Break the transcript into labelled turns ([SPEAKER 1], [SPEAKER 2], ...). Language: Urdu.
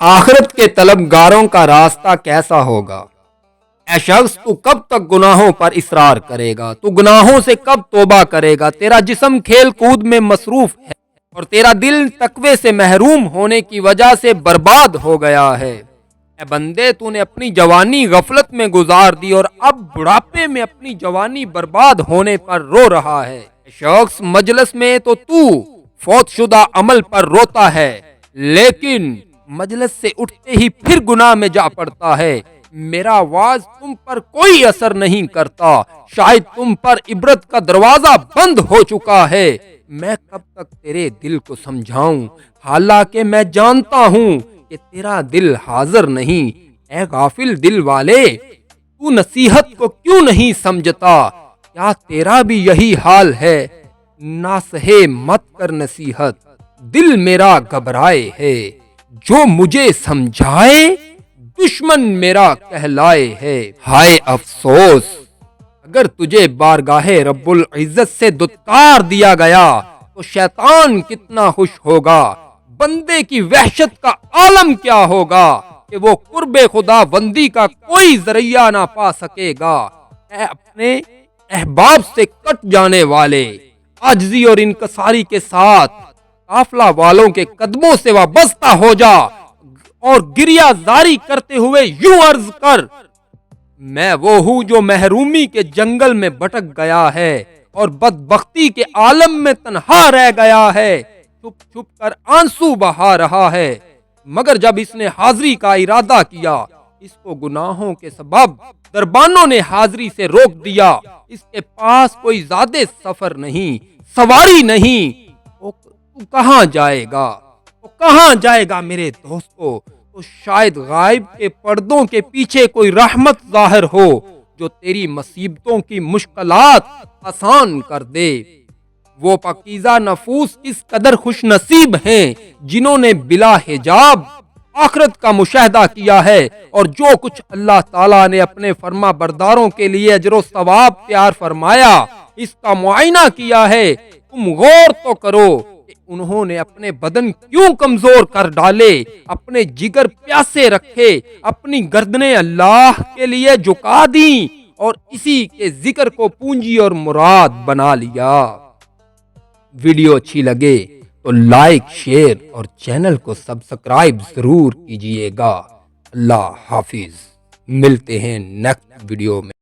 [SPEAKER 1] آخرت کے طلبگاروں کا راستہ کیسا ہوگا؟ اے شخص، تو کب تک گناہوں پر اصرار کرے گا؟ تو گناہوں سے کب توبہ کرے گا؟ تیرا جسم کھیل کود میں مصروف ہے اور تیرا دل تقوی سے محروم ہونے کی وجہ سے برباد ہو گیا ہے۔ اے بندے، تو نے اپنی جوانی غفلت میں گزار دی اور اب بڑھاپے میں اپنی جوانی برباد ہونے پر رو رہا ہے۔ اے شخص، مجلس میں تو فوت شدہ عمل پر روتا ہے، لیکن مجلس سے اٹھتے ہی پھر گناہ میں جا پڑتا ہے۔ میرا واعظ تم پر کوئی اثر نہیں کرتا، شاید تم پر عبرت کا دروازہ بند ہو چکا ہے۔ میں کب تک تیرے دل کو سمجھاؤں، حالانکہ میں جانتا ہوں کہ تیرا دل حاضر نہیں۔ اے غافل دل والے، تو نصیحت کو کیوں نہیں سمجھتا؟ کیا تیرا بھی یہی حال ہے؟ ناصحے مت کر نصیحت، دل میرا گھبرائے ہے۔ جو مجھے سمجھائے دشمن میرا کہلائے ہے۔ ہائے افسوس، اگر تجھے بارگاہ رب العزت سے دتکار دیا گیا تو شیطان کتنا خوش ہوگا۔ بندے کی وحشت کا عالم کیا ہوگا کہ وہ قرب خدا بندی کا کوئی ذریعہ نہ پا سکے گا۔ اے اپنے احباب سے کٹ جانے والے، عاجزی اور انکساری کے ساتھ قافلہ والوں کے قدموں سے وابستہ ہو جا اور گریہ زاری کرتے ہوئے یوں عرض کر، میں وہ ہوں جو محرومی کے جنگل میں بھٹک گیا ہے اور بدبختی کے عالم میں تنہا رہ گیا ہے، چھپ چھپ کر آنسو بہا رہا ہے، مگر جب اس نے حاضری کا ارادہ کیا، اس کو گناہوں کے سبب دربانوں نے حاضری سے روک دیا۔ اس کے پاس کوئی زیادہ سفر نہیں، سواری نہیں۔ تو کہاں جائے گا؟ تو کہاں جائے گا میرے دوستو؟ تو شاید غائب کے پردوں کے پیچھے کوئی رحمت ظاہر ہو جو تیری مصیبتوں کی مشکلات آسان کر دے۔ وہ پاکیزہ نفوس اس قدر خوش نصیب ہیں جنہوں نے بلا حجاب آخرت کا مشاہدہ کیا ہے اور جو کچھ اللہ تعالیٰ نے اپنے فرما برداروں کے لیے اجر و ثواب تیار فرمایا، اس کا معائنہ کیا ہے۔ تم غور تو کرو کہ انہوں نے اپنے بدن کیوں کمزور کر ڈالے، اپنے جگر پیاسے رکھے، اپنی گردنیں اللہ کے لیے جھکا دیں اور اسی کے ذکر کو پونجی اور مراد بنا لیا۔ ویڈیو اچھی لگے تو لائک، شیئر اور چینل کو سبسکرائب ضرور کیجئے گا۔ اللہ حافظ، ملتے ہیں نیکسٹ ویڈیو میں۔